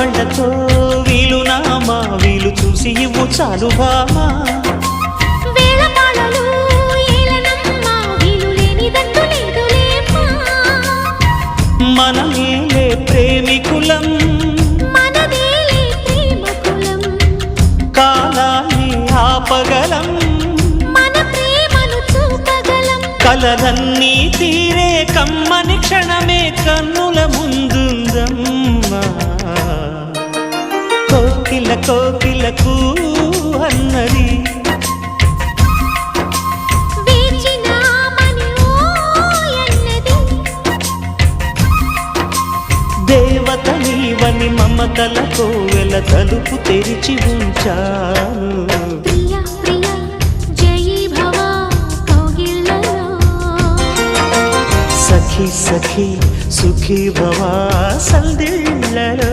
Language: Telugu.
కళ్ళతో వీలు నామా వీలు చూసి ఇవ్వు చాలు భామా మనమేలే ప్రేమికులం కాలాన్ని ఆపగలం కలలన్నీ తీరే కమ్మని క్షణమే కన్నుల ముందుందమ్మా కోకిల కోకిలకు అన్నది దేవత నీవని మమతల కోవెల తలుపు తెరిచి ఉంచాను సఖీ సఖీ సుఖీ భవా సందిళ్ళలో